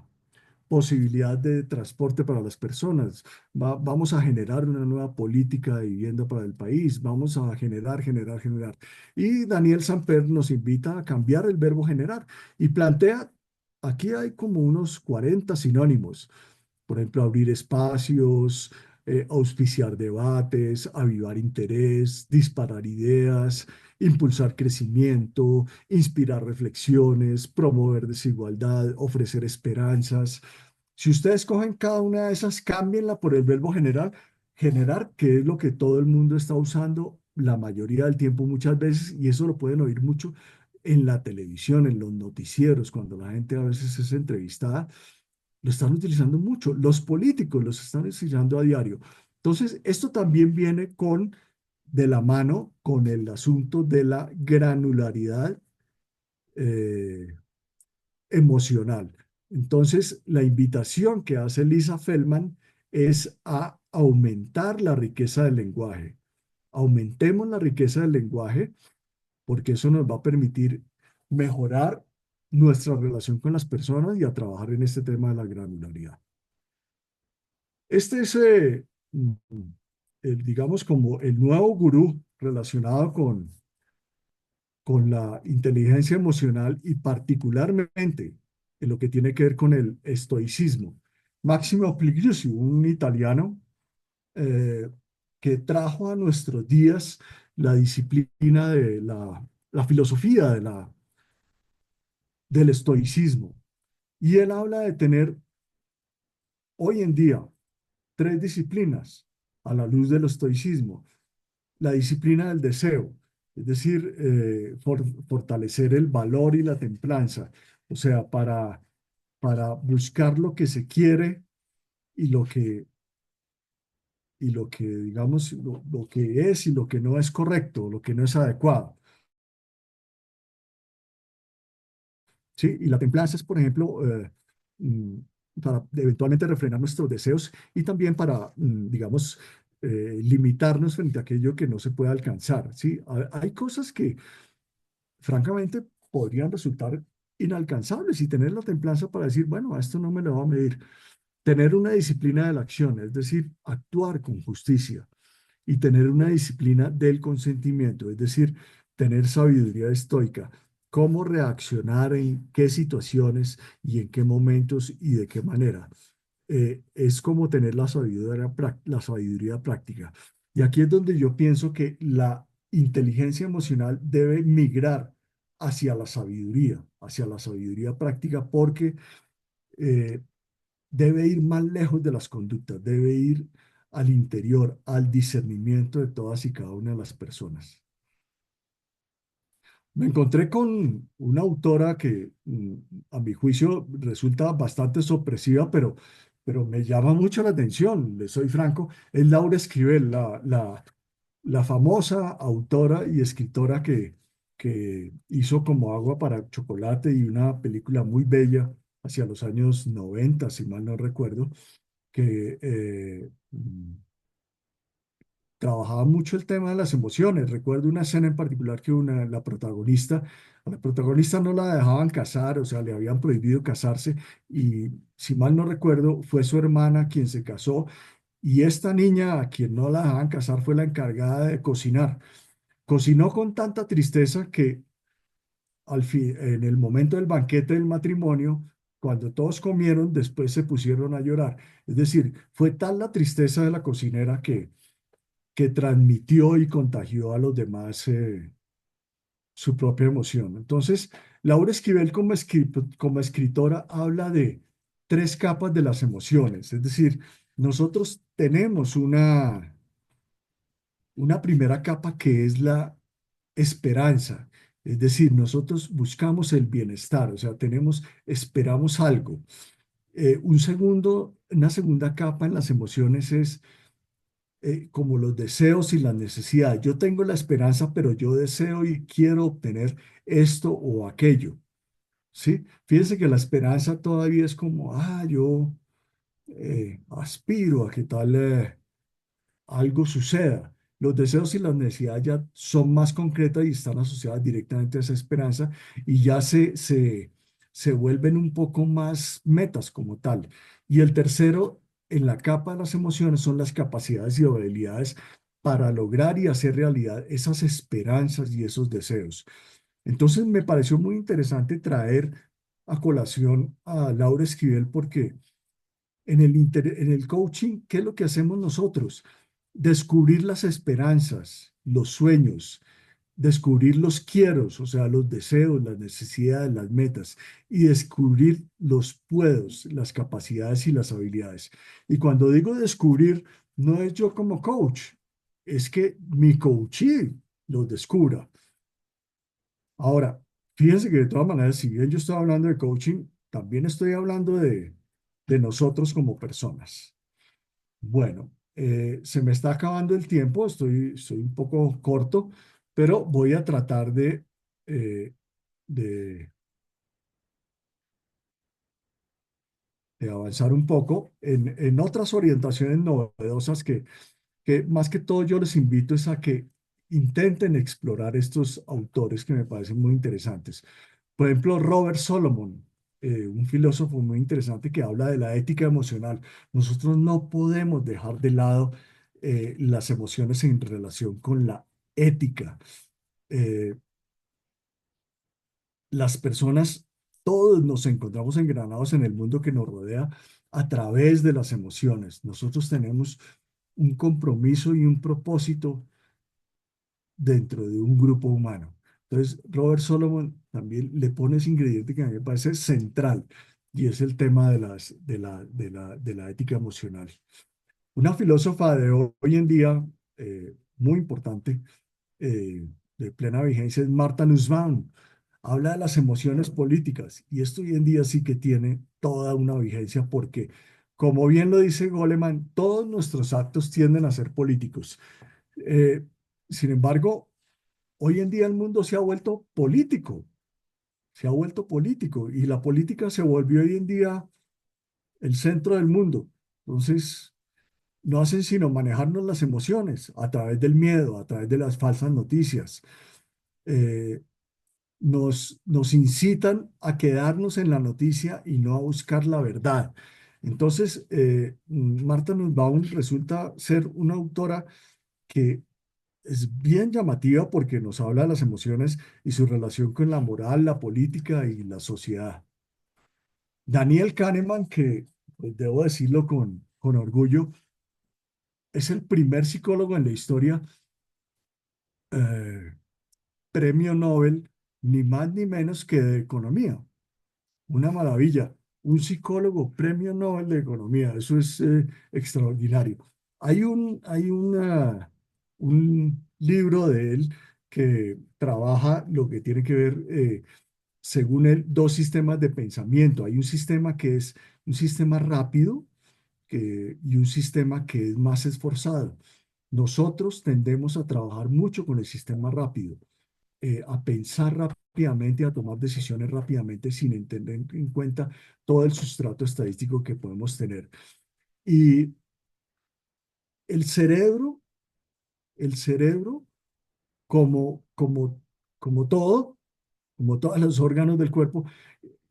posibilidad de transporte para las personas. Vamos a generar una nueva política de vivienda para el país. Vamos a generar. Y Daniel Samper nos invita a cambiar el verbo generar y plantea, aquí hay como unos 40 sinónimos. Por ejemplo, abrir espacios, auspiciar debates, avivar interés, disparar ideas, impulsar crecimiento, inspirar reflexiones, promover desigualdad, ofrecer esperanzas. Si ustedes cogen cada una de esas, cámbienla por el verbo generar, generar, que es lo que todo el mundo está usando la mayoría del tiempo muchas veces, y eso lo pueden oír mucho en la televisión, en los noticieros, cuando la gente a veces es entrevistada, lo están utilizando mucho. Los políticos los están utilizando a diario. Entonces, esto también viene de la mano con el asunto de la granularidad eh, emocional. Entonces, la invitación que hace Lisa Feldman es a aumentar la riqueza del lenguaje. Aumentemos la riqueza del lenguaje porque eso nos va a permitir mejorar nuestra relación con las personas y a trabajar en este tema de la granularidad. Este es, digamos, como el nuevo gurú relacionado con la inteligencia emocional y particularmente en lo que tiene que ver con el estoicismo. Massimo Pigliucci, un italiano eh, que trajo a nuestros días la disciplina de la filosofía del estoicismo. Y él habla de tener hoy en día tres disciplinas a la luz del estoicismo. La disciplina del deseo, es decir, fortalecer el valor y la templanza, o sea, para buscar lo que se quiere y lo que digamos, lo que es y lo que no es correcto, lo que no es adecuado. ¿Sí? Y la templanza es, por ejemplo, mm, para eventualmente refrenar nuestros deseos y también para, digamos, limitarnos frente a aquello que no se puede alcanzar. ¿Sí? Hay cosas que, francamente, podrían resultar inalcanzables y tener la templanza para decir, bueno, a esto no me lo voy a medir. Tener una disciplina de la acción, es decir, actuar con justicia y tener una disciplina del consentimiento, es decir, tener sabiduría estoica, cómo reaccionar en qué situaciones y en qué momentos y de qué manera. Es como tener la sabiduría práctica. Y aquí es donde yo pienso que la inteligencia emocional debe migrar hacia la sabiduría práctica, porque eh, debe ir más lejos de las conductas, debe ir al interior, al discernimiento de todas y cada una de las personas. Me encontré con una autora que, a mi juicio, resulta bastante sorpresiva, pero me llama mucho la atención, le soy franco, es Laura Esquivel, la famosa autora y escritora que hizo Como agua para chocolate y una película muy bella hacia los años 90, si mal no recuerdo, que trabajaba mucho el tema de las emociones. Recuerdo una escena en particular que a la protagonista no la dejaban casar, o sea, le habían prohibido casarse y, si mal no recuerdo, fue su hermana quien se casó y esta niña a quien no la dejaban casar fue la encargada de cocinar. Cocinó con tanta tristeza que en el momento del banquete del matrimonio, cuando todos comieron, después se pusieron a llorar. Es decir, fue tal la tristeza de la cocinera que transmitió y contagió a los demás su propia emoción. Entonces, Laura Esquivel como escritora habla de tres capas de las emociones. Es decir, nosotros tenemos una primera capa que es la esperanza. Es decir, nosotros buscamos el bienestar, o sea, esperamos algo. Una segunda capa en las emociones es como los deseos y las necesidades. Yo tengo la esperanza, pero yo deseo y quiero obtener esto o aquello. ¿Sí? Fíjense que la esperanza todavía es como, yo aspiro a que tal algo suceda. Los deseos y las necesidades ya son más concretas y están asociadas directamente a esa esperanza y ya se vuelven un poco más metas como tal. Y el tercero, en la capa de las emociones, son las capacidades y habilidades para lograr y hacer realidad esas esperanzas y esos deseos. Entonces me pareció muy interesante traer a colación a Laura Esquivel porque en el coaching, ¿qué es lo que hacemos nosotros? Descubrir las esperanzas, los sueños, descubrir los quieros, o sea, los deseos, las necesidades, las metas, y descubrir los puedos, las capacidades y las habilidades. Y cuando digo descubrir, no es yo como coach, es que mi coachee los descubra. Ahora, fíjense que de todas maneras, si bien yo estoy hablando de coaching, también estoy hablando de nosotros como personas. Bueno, se me está acabando el tiempo, estoy un poco corto, pero voy a tratar eh, de, de avanzar un poco en otras orientaciones novedosas que más que todo yo les invito es a que intenten explorar estos autores que me parecen muy interesantes. Por ejemplo, Robert Solomon, un filósofo muy interesante que habla de la ética emocional. Nosotros no podemos dejar de lado las emociones en relación con la ética. Eh, las personas, todos nos encontramos engranados en el mundo que nos rodea a través de las emociones. Nosotros tenemos un compromiso y un propósito dentro de un grupo humano. Entonces, Robert Solomon también le pone ese ingrediente que a mí me parece central y es el tema de la ética emocional. Una filósofa de hoy en día muy importante, de plena vigencia, es Martha Nussbaum. Habla de las emociones políticas y esto hoy en día sí que tiene toda una vigencia porque, como bien lo dice Goleman, todos nuestros actos tienden a ser políticos. Eh, Sin embargo, hoy en día el mundo se ha vuelto político y la política se volvió hoy en día el centro del mundo. Entonces, no hacen sino manejarnos las emociones a través del miedo, a través de las falsas noticias. Eh, nos incitan a quedarnos en la noticia y no a buscar la verdad. Entonces, Marta Nussbaum resulta ser una autora que es bien llamativa porque nos habla de las emociones y su relación con la moral, la política y la sociedad. Daniel Kahneman, que pues, debo decirlo con orgullo, es el primer psicólogo en la historia, eh, premio Nobel, ni más ni menos que de economía. Una maravilla. Un psicólogo, premio Nobel de economía. Eso es extraordinario. Un libro de él que trabaja lo que tiene que ver, según él, dos sistemas de pensamiento. Hay un sistema que es un sistema rápido y un sistema que es más esforzado. Nosotros tendemos a trabajar mucho con el sistema rápido, a pensar rápidamente, a tomar decisiones rápidamente sin tener en cuenta todo el sustrato estadístico que podemos tener. Y el cerebro, el cerebro, como, como, como todo, como todos los órganos del cuerpo,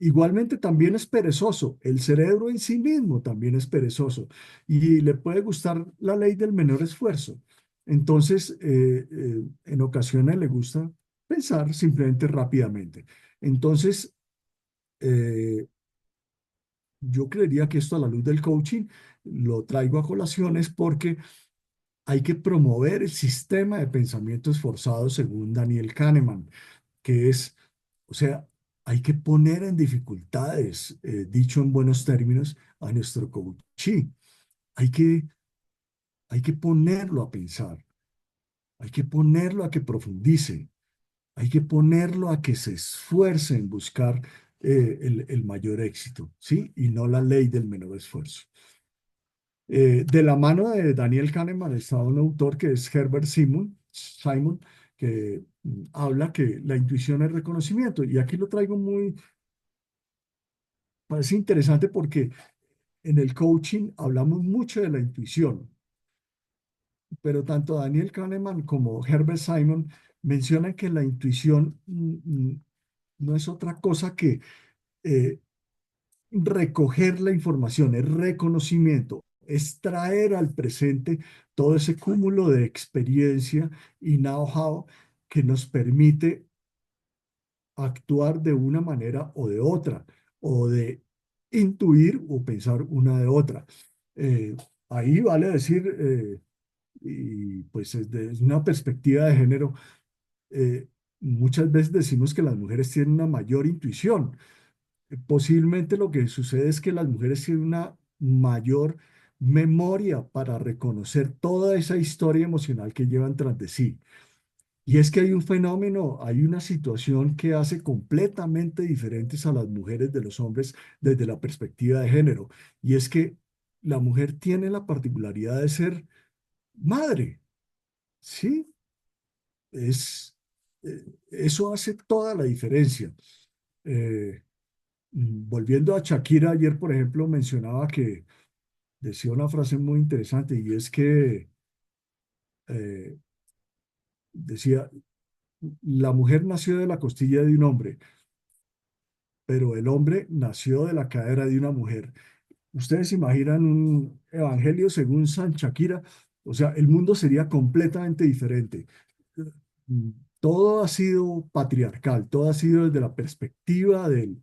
igualmente también es perezoso. El cerebro en sí mismo también es perezoso y le puede gustar la ley del menor esfuerzo. Entonces, en ocasiones le gusta pensar simplemente rápidamente. Entonces, eh, yo creería que esto a la luz del coaching lo traigo a colaciones porque hay que promover el sistema de pensamiento esforzado según Daniel Kahneman, que es, o sea, hay que poner en dificultades, dicho en buenos términos, a nuestro coachee. Hay que, hay que ponerlo a pensar, hay que ponerlo a que profundice, hay que ponerlo a que se esfuerce en buscar el mayor éxito, ¿sí? Y no la ley del menor esfuerzo. De la mano de Daniel Kahneman está un autor que es Herbert Simon, que habla que la intuición es reconocimiento. Y aquí lo traigo parece interesante porque en el coaching hablamos mucho de la intuición, pero tanto Daniel Kahneman como Herbert Simon mencionan que la intuición no es otra cosa que eh, recoger la información, es reconocimiento, es traer al presente todo ese cúmulo de experiencia y know-how que nos permite actuar de una manera o de otra, o de intuir o pensar una de otra. Eh, Ahí vale decir, y pues desde una perspectiva de género, eh, muchas veces decimos que las mujeres tienen una mayor intuición. Posiblemente lo que sucede es que las mujeres tienen una mayor memoria para reconocer toda esa historia emocional que llevan tras de sí. Y es que hay un fenómeno, hay una situación que hace completamente diferentes a las mujeres de los hombres desde la perspectiva de género. Y es que la mujer tiene la particularidad de ser madre, ¿sí? Es, eso hace toda la diferencia. Eh, Volviendo a Shakira, ayer, por ejemplo, mencionaba que decía una frase muy interesante y es que eh, decía, la mujer nació de la costilla de un hombre, pero el hombre nació de la cadera de una mujer. Ustedes imaginan un evangelio según San Shakira, o sea, el mundo sería completamente diferente. Mm, Todo ha sido patriarcal, todo ha sido desde la perspectiva del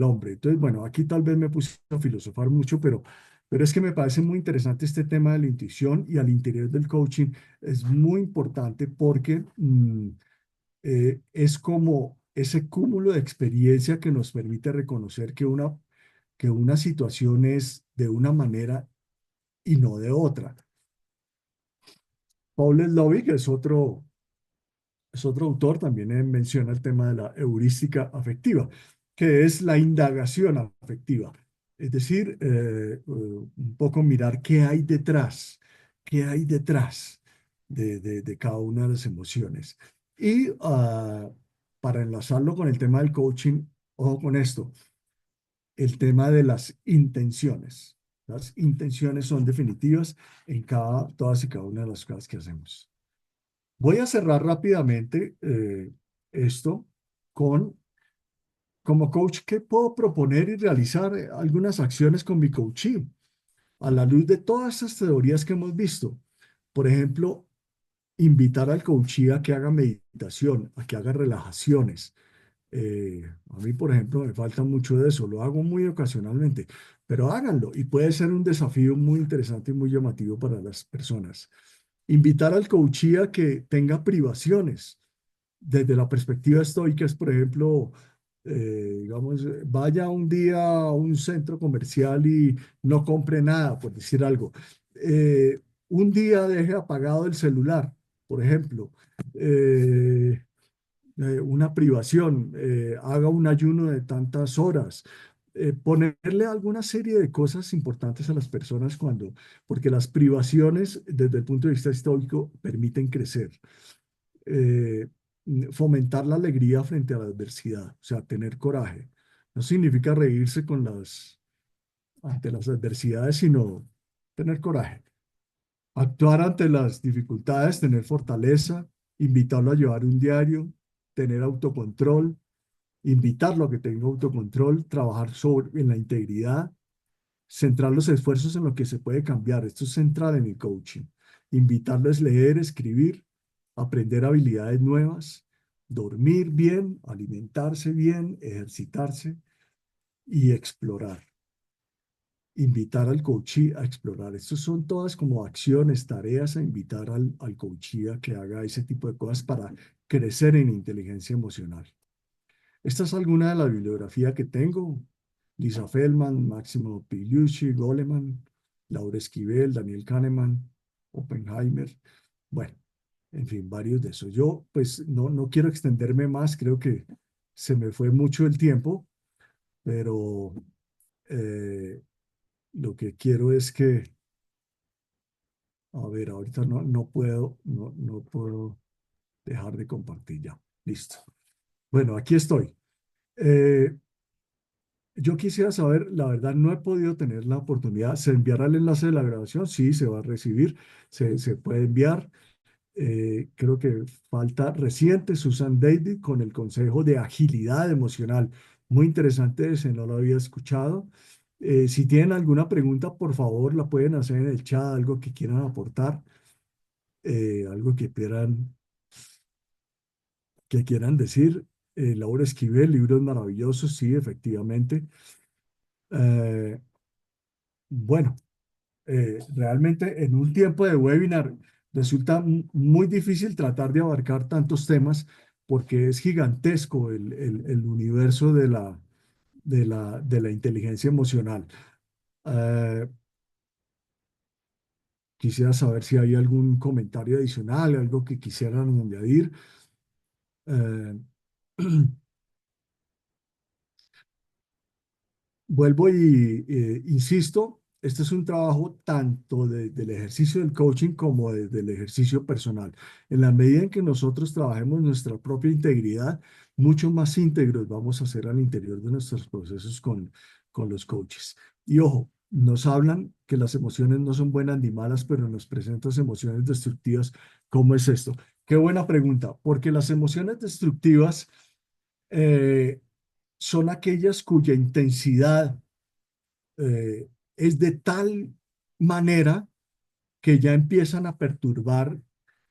hombre. Entonces, bueno, aquí tal vez me puse a filosofar mucho, pero es que me parece muy interesante este tema de la intuición y al interior del coaching es muy importante porque es como ese cúmulo de experiencia que nos permite reconocer que una situación es de una manera y no de otra. Paul Slovic es otro autor, también menciona el tema de la heurística afectiva, que es la indagación afectiva. Es decir, un poco mirar qué hay detrás de cada una de las emociones. Y para enlazarlo con el tema del coaching, ojo con esto, el tema de las intenciones. Las intenciones son definitivas en todas y cada una de las cosas que hacemos. Voy a cerrar rápidamente esto con, como coach, ¿qué puedo proponer y realizar algunas acciones con mi coaching a la luz de todas estas teorías que hemos visto? Por ejemplo, invitar al coachee a que haga meditación, a que haga relajaciones. A mí, por ejemplo, me falta mucho de eso, lo hago muy ocasionalmente, pero háganlo y puede ser un desafío muy interesante y muy llamativo para las personas. Invitar al coachee a que tenga privaciones desde la perspectiva estoica es, por ejemplo, digamos, vaya un día a un centro comercial y no compre nada, por decir algo. Eh, un día deje apagado el celular, por ejemplo. Una privación, haga un ayuno de tantas horas, ponerle alguna serie de cosas importantes a las personas porque las privaciones desde el punto de vista estoico permiten crecer. Eh, Fomentar la alegría frente a la adversidad, o sea, tener coraje. No significa reírse ante las adversidades, sino tener coraje. Actuar ante las dificultades, tener fortaleza, invitarlo a llevar un diario, tener autocontrol, invitarlo a que tenga autocontrol, trabajar en la integridad, centrar los esfuerzos en lo que se puede cambiar. Esto es central en el coaching. Invitarlo a leer, escribir, aprender habilidades nuevas, dormir bien, alimentarse bien, ejercitarse y explorar. Invitar al coachee a explorar. Estas son todas como acciones, tareas a invitar al coachee a que haga ese tipo de cosas para crecer en inteligencia emocional. Esta es alguna de la bibliografía que tengo. Lisa Feldman, Máximo Pigliucci, Goleman, Laura Esquivel, Daniel Kahneman, Oppenheimer. Bueno, en fin, varios de esos. Yo, pues, no quiero extenderme más. Creo que se me fue mucho el tiempo, pero eh, lo que quiero es que, a ver, ahorita no puedo dejar de compartir ya. Listo. Bueno, aquí estoy. Eh, Yo quisiera saber, la verdad no he podido tener la oportunidad. ¿Se enviará el enlace de la grabación? Sí, se va a recibir, se puede enviar. Creo que falta reciente Susan David con el consejo de agilidad emocional. Muy interesante ese, no lo había escuchado. Si tienen alguna pregunta, por favor, la pueden hacer en el chat, algo que quieran aportar, algo que quieran decir. Laura Esquivel, libros maravillosos, sí, efectivamente. Eh, bueno. Realmente en un tiempo de webinar resulta muy difícil tratar de abarcar tantos temas porque es gigantesco el universo de la inteligencia emocional. Eh, Quisiera saber si hay algún comentario adicional, algo que quisieran añadir. Eh, Vuelvo y insisto, este es un trabajo tanto del ejercicio del coaching como del ejercicio personal. En la medida en que nosotros trabajemos nuestra propia integridad, mucho más íntegros vamos a ser al interior de nuestros procesos con los coaches. Y ojo, nos hablan que las emociones no son buenas ni malas, pero nos presentan emociones destructivas. ¿Cómo es esto? Qué buena pregunta, porque las emociones destructivas eh, son aquellas cuya intensidad eh, es de tal manera que ya empiezan a perturbar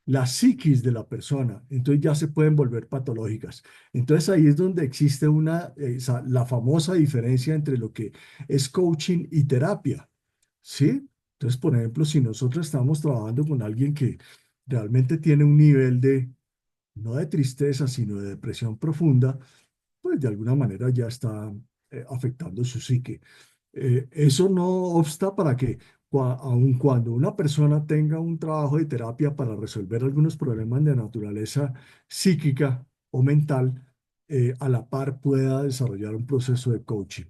la psiquis de la persona, entonces ya se pueden volver patológicas. Entonces ahí es donde existe la famosa diferencia entre lo que es coaching y terapia, ¿sí? Entonces, por ejemplo, si nosotros estamos trabajando con alguien que realmente tiene un nivel de, no de tristeza, sino de depresión profunda, pues de alguna manera ya está afectando su psique. Eso no obsta para que, aun cuando una persona tenga un trabajo de terapia para resolver algunos problemas de naturaleza psíquica o mental, a la par pueda desarrollar un proceso de coaching.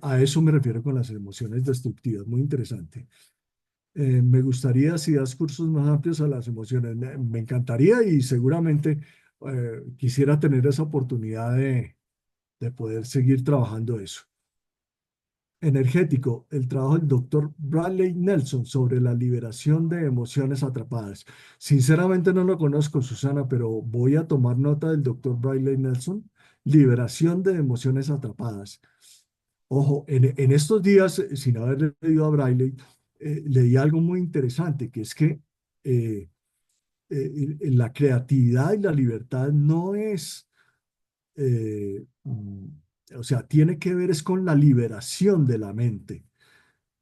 A eso me refiero con las emociones destructivas, muy interesante. Me gustaría si das cursos más amplios a las emociones, me encantaría y seguramente quisiera tener esa oportunidad de poder seguir trabajando eso. Energético, el trabajo del doctor Bradley Nelson sobre la liberación de emociones atrapadas. Sinceramente no lo conozco, Susana, pero voy a tomar nota del doctor Bradley Nelson, liberación de emociones atrapadas. Ojo, en estos días, sin haber leído a Bradley, leí algo muy interesante, que es que la creatividad y la libertad no es o sea, tiene que ver es con la liberación de la mente,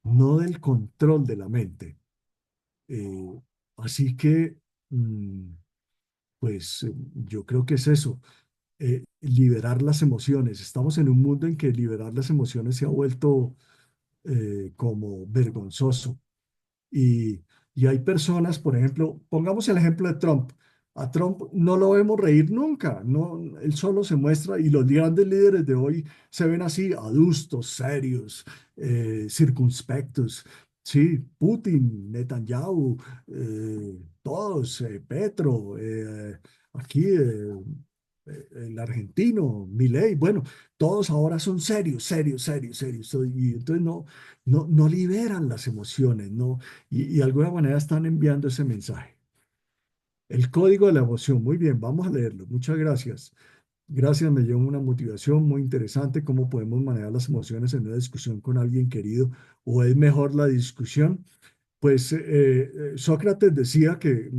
no del control de la mente. Eh, Así que, pues yo creo que es eso, liberar las emociones. Estamos en un mundo en que liberar las emociones se ha vuelto como vergonzoso. Y, y hay personas, por ejemplo, pongamos el ejemplo de Trump. A Trump no lo vemos reír nunca, no, él solo se muestra y los grandes líderes de hoy se ven así, adustos, serios, circunspectos. Sí, Putin, Netanyahu, todos, Petro, aquí el argentino, Milei, bueno, todos ahora son serios, serios, serios, serios. Y entonces no liberan las emociones, ¿no? Y de alguna manera están enviando ese mensaje. El código de la emoción, muy bien, vamos a leerlo. Muchas gracias. Gracias, me dio una motivación muy interesante, cómo podemos manejar las emociones en una discusión con alguien querido, o es mejor la discusión. Pues Sócrates decía que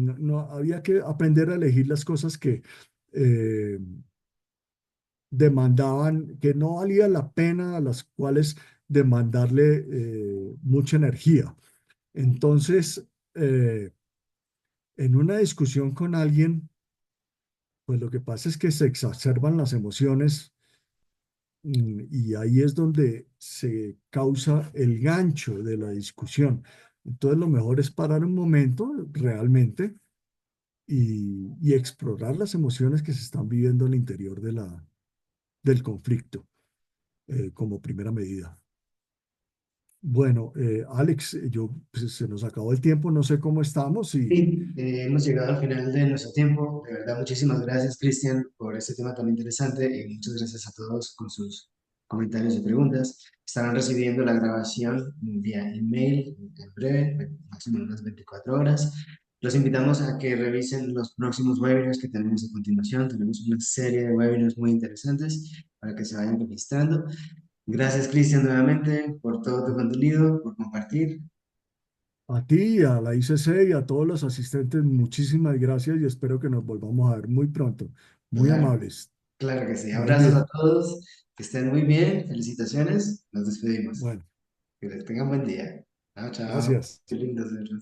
había que aprender a elegir las cosas que eh, demandaban, que no valía la pena, a las cuales demandarle mucha energía. Entonces, en una discusión con alguien, pues lo que pasa es que se exacerban las emociones y ahí es donde se causa el gancho de la discusión. Entonces, lo mejor es parar un momento realmente y explorar las emociones que se están viviendo al interior del conflicto como primera medida. Bueno, Alex, pues, se nos acabó el tiempo, no sé cómo estamos y Sí, hemos llegado al final de nuestro tiempo. De verdad, muchísimas gracias, Cristian, por este tema tan interesante y muchas gracias a todos con sus comentarios y preguntas. Estarán recibiendo la grabación vía email en breve, máximo en unas 24 horas. Los invitamos a que revisen los próximos webinars que tenemos a continuación. Tenemos una serie de webinars muy interesantes para que se vayan registrando. Gracias, Cristian, nuevamente por todo tu contenido, por compartir. a ti, a la ICC y a todos los asistentes, muchísimas gracias y espero que nos volvamos a ver muy pronto. Muy Claro. amables. Claro que sí. Buen Abrazos a día. todos. Que estén muy bien. Felicitaciones. Nos despedimos. Bueno, Que tengan buen día. Chao, chao. gracias. Qué lindo verlos.